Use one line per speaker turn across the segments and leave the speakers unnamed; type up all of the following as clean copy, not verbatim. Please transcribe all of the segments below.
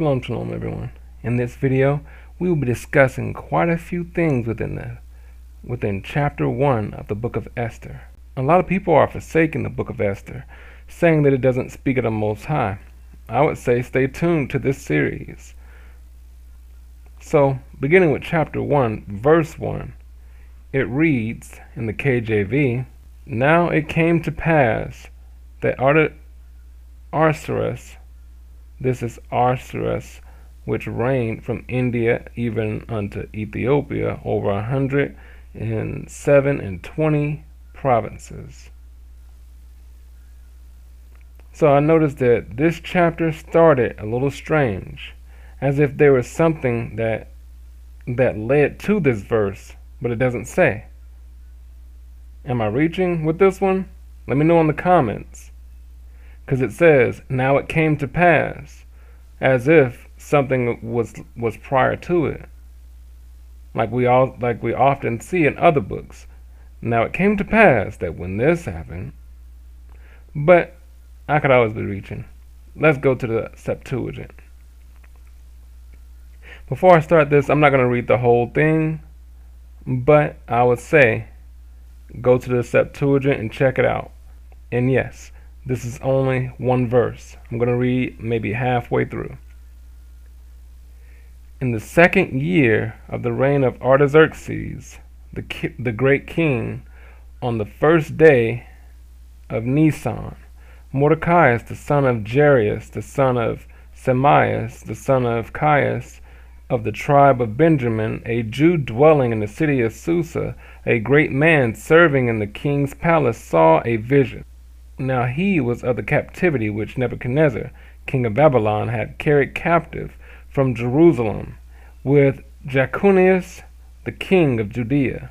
Shalom, shalom everyone. In this video, we will be discussing quite a few things within chapter 1 of the book of Esther. A lot of people are forsaking the book of Esther, saying that it doesn't speak of the Most High. I would say stay tuned to this series. So, beginning with chapter 1, verse 1, it reads in the KJV, "Now it came to pass that Arsaces, this is Arsaces, which reigned from India even unto Ethiopia over 107 and 20 provinces." So I noticed that this chapter started a little strange, as if there was something that led to this verse, but it doesn't say. Am I reaching with this one? Let me know in the comments. Because it says, "Now it came to pass," as if something was prior to it, like we often see in other books. Now it came to pass that when this happened, but I could always be reaching. Let's go to the Septuagint. Before I start this, I'm not going to read the whole thing, but I would say go to the Septuagint and check it out. And yes, this is only one verse. I'm going to read maybe halfway through. "In the second year of the reign of Artaxerxes, the great king, on the first day of Nisan, Mordecai, the son of Jairus, the son of Semias, the son of Caius, of the tribe of Benjamin, a Jew dwelling in the city of Susa, a great man serving in the king's palace, saw a vision. Now he was of the captivity which Nebuchadnezzar, king of Babylon, had carried captive from Jerusalem, with Jeconias, the king of Judea.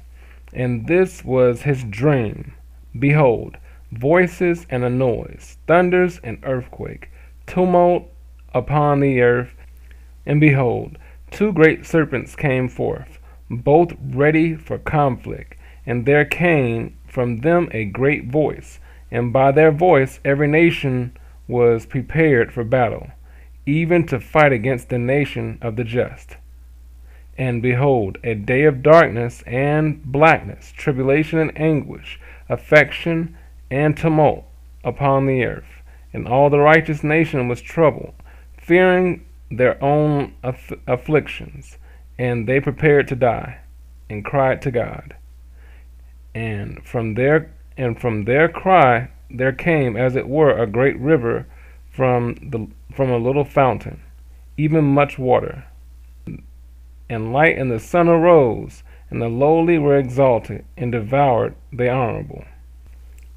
And this was his dream. Behold, voices and a noise, thunders and earthquake, tumult upon the earth. And behold, two great serpents came forth, both ready for conflict. And there came from them a great voice, and by their voice every nation was prepared for battle, even to fight against the nation of the just. And behold, a day of darkness and blackness, tribulation and anguish, affliction and tumult upon the earth. And all the righteous nation was troubled, fearing their own afflictions, and they prepared to die, and cried to God. And from their cry there came, as it were, a great river from a little fountain, even much water. And light and the sun arose, and the lowly were exalted, and devoured the honorable."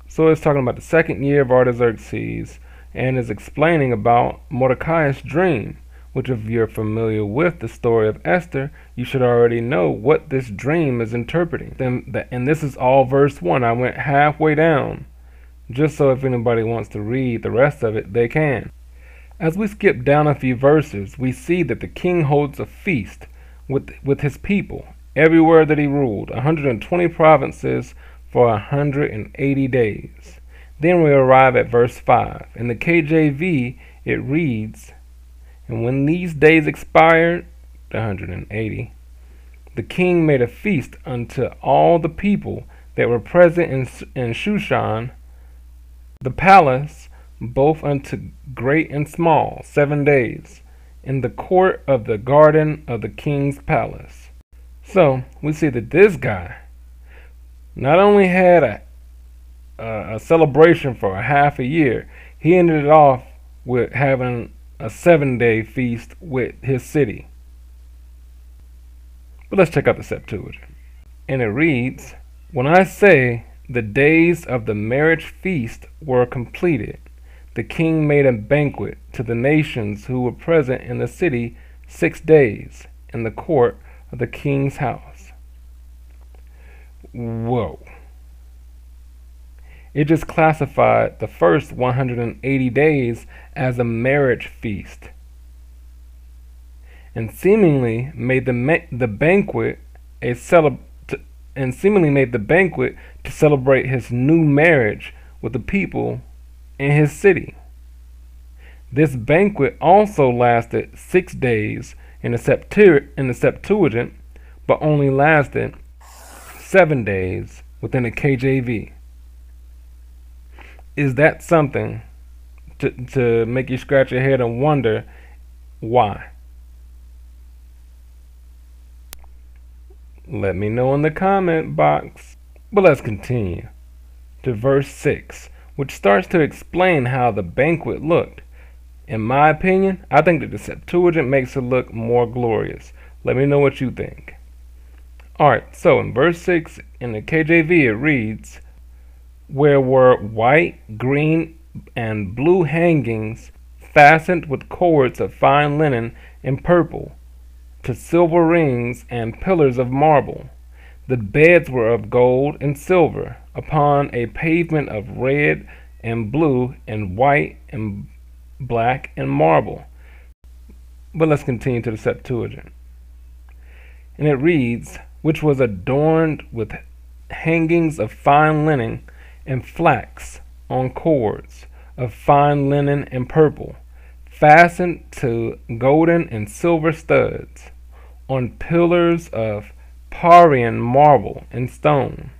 So it's talking about the second year of Artaxerxes, and is explaining about Mordecai's dream, which if you're familiar with the story of Esther, you should already know what this dream is interpreting. And this is all verse 1. I went halfway down, just so if anybody wants to read the rest of it, they can. As we skip down a few verses, we see that the king holds a feast with his people everywhere that he ruled, 120 provinces for 180 days. Then we arrive at verse 5. In the KJV, it reads, "And when these days expired," 180, "the king made a feast unto all the people that were present in Shushan, the palace, both unto great and small, 7 days, in the court of the garden of the king's palace." So we see that this guy not only had a celebration for a half a year, he ended it off with having a 7-day feast with his city. But let's check out the Septuagint. And it reads, "When I say the days of the marriage feast were completed, the king made a banquet to the nations who were present in the city 6 days in the court of the king's house." Whoa. It just classified the first 180 days as a marriage feast, and seemingly made the banquet to celebrate his new marriage with the people in his city. This banquet also lasted 6 days in the Septuagint, but only lasted 7 days within the KJV. Is that something to make you scratch your head and wonder why? Let me know in the comment box. But let's continue to verse 6, which starts to explain how the banquet looked. In my opinion, I think that the Septuagint makes it look more glorious. Let me know what you think. Alright, so in verse 6 in the KJV it reads, "Where were white, green, and blue hangings fastened with cords of fine linen and purple, to silver rings and pillars of marble. The beds were of gold and silver, upon a pavement of red and blue and white and black and marble." But let's continue to the Septuagint. And it reads, "Which was adorned with hangings of fine linen and flax on cords of fine linen and purple, fastened to golden and silver studs, on pillars of Parian marble and stone.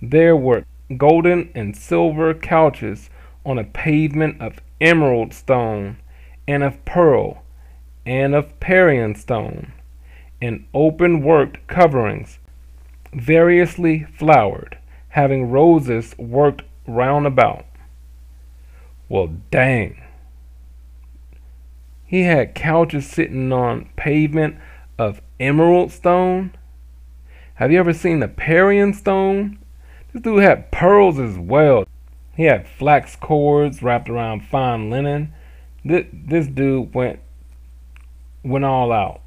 There were golden and silver couches on a pavement of emerald stone, and of pearl, and of Parian stone, and open worked coverings, variously flowered, having roses worked round about." Well, dang. He had couches sitting on pavement of emerald stone. Have you ever seen the Parian stone? This dude had pearls as well. He had flax cords wrapped around fine linen. This dude went all out.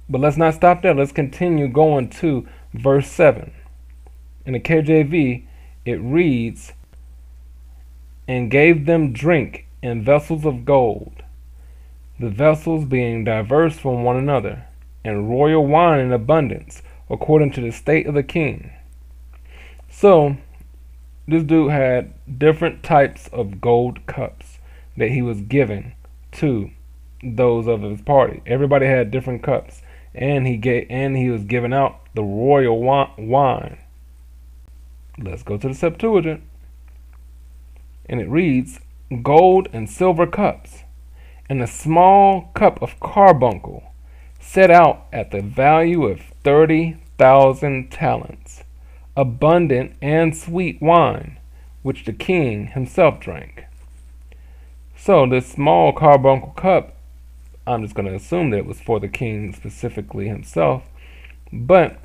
But let's not stop there. Let's continue going to verse 7. In the KJV, it reads, "And gave them drink in vessels of gold, the vessels being diverse from one another, and royal wine in abundance, according to the state of the king." So, this dude had different types of gold cups that he was giving to those of his party. Everybody had different cups, and he was giving out the royal wine. Let's go to the Septuagint. And it reads, "Gold and silver cups, and a small cup of carbuncle, set out at the value of 30,000 talents, abundant and sweet wine, which the king himself drank." So this small carbuncle cup, I'm just going to assume that it was for the king specifically himself, but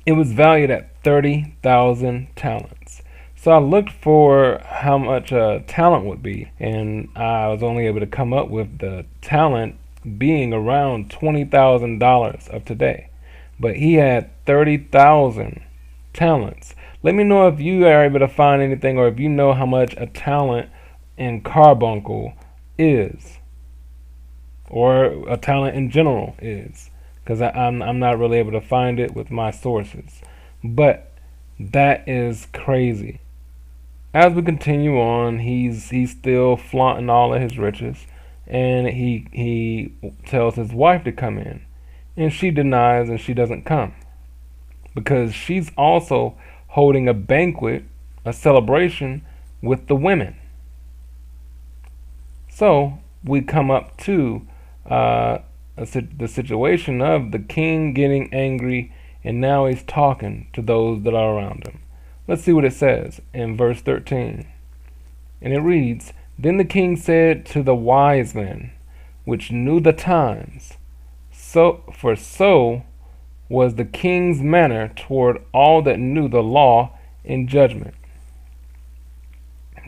it was valued at 30,000 talents. So I looked for how much a talent would be, and I was only able to come up with the talent being around $20,000 of today. But he had 30,000 talents. Let me know if you are able to find anything, or if you know how much a talent in carbuncle is, or a talent in general is, because I'm not really able to find it with my sources. But that is crazy. As we continue on, he's still flaunting all of his riches, and he tells his wife to come in, and she denies, and she doesn't come, because she's also holding a banquet, a celebration with the women. So we come up to the situation of the king getting angry, and now he's talking to those that are around him. Let's see what it says in verse 13. And it reads, "Then the king said to the wise men, which knew the times, so was the king's manner toward all that knew the law and judgment."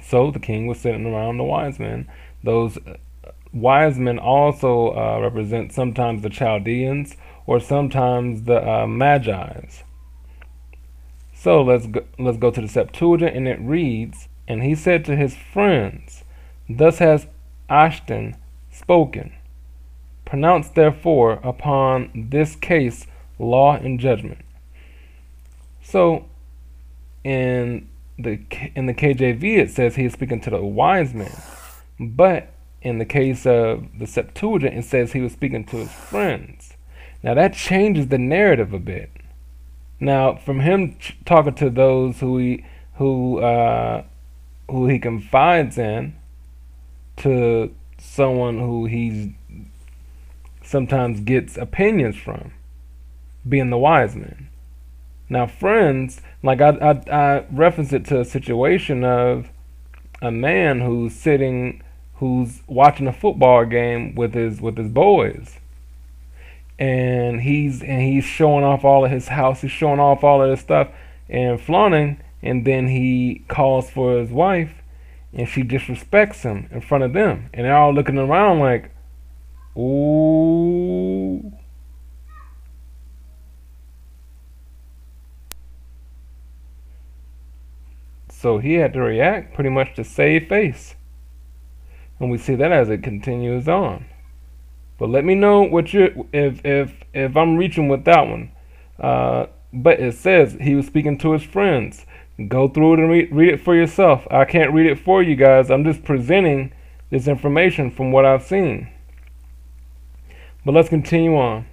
So the king was sitting around the wise men. Those wise men also represent sometimes the Chaldeans, or sometimes the Magi's. So let's go to the Septuagint, and it reads, "And he said to his friends, Thus has Ashton spoken. Pronounce therefore upon this case law and judgment." So in the KJV it says he is speaking to the wise men, but In the case of the Septuagint, it says he was speaking to his friends. Now that changes the narrative a bit. Now, from him talking to those who he confides in, to someone who he sometimes gets opinions from, being the wise man. Now, friends, like I reference it to a situation of a man who's watching a football game with his boys, and he's showing off all of his house, he's showing off all of his stuff and flaunting, and then he calls for his wife, and she disrespects him in front of them, and they're all looking around like, ooh. So he had to react pretty much to save face. And we see that as it continues on. But let me know what you if I'm reaching with that one. But it says he was speaking to his friends. Go through it and read it for yourself. I can't read it for you guys. I'm just presenting this information from what I've seen. But let's continue on.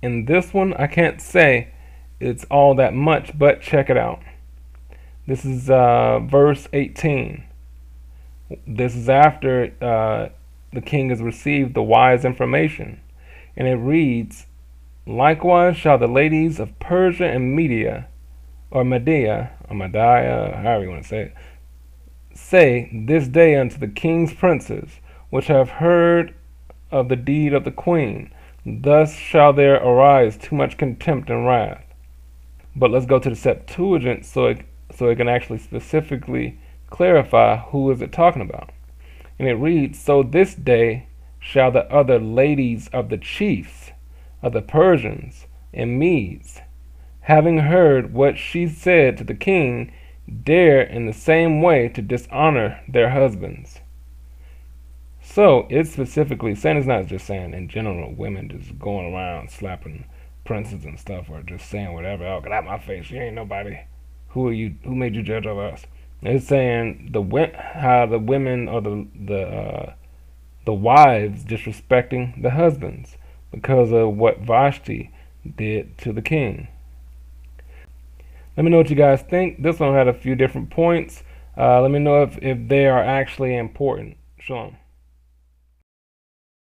In this one, I can't say it's all that much, but check it out. This is verse 18. This is after the king has received the wise information. And it reads, likewise shall the ladies of Persia and Media, or Media, however you want to say this day unto the king's princes, which have heard of the deed of the queen, thus shall there arise too much contempt and wrath. But let's go to the Septuagint so it can actually specifically clarify who is it talking about. And it reads, so this day shall the other ladies of the chiefs of the Persians and Medes, having heard what she said to the king, dare in the same way to dishonor their husbands. So it's specifically saying, it's not just saying in general women just going around slapping princes and stuff, or just saying whatever, oh, get out my face, you ain't nobody. Who are you? Who made you judge over us? It's saying how the women or the wives disrespecting the husbands because of what Vashti did to the king. Let me know what you guys think. This one had a few different points. Let me know if they are actually important. Shalom.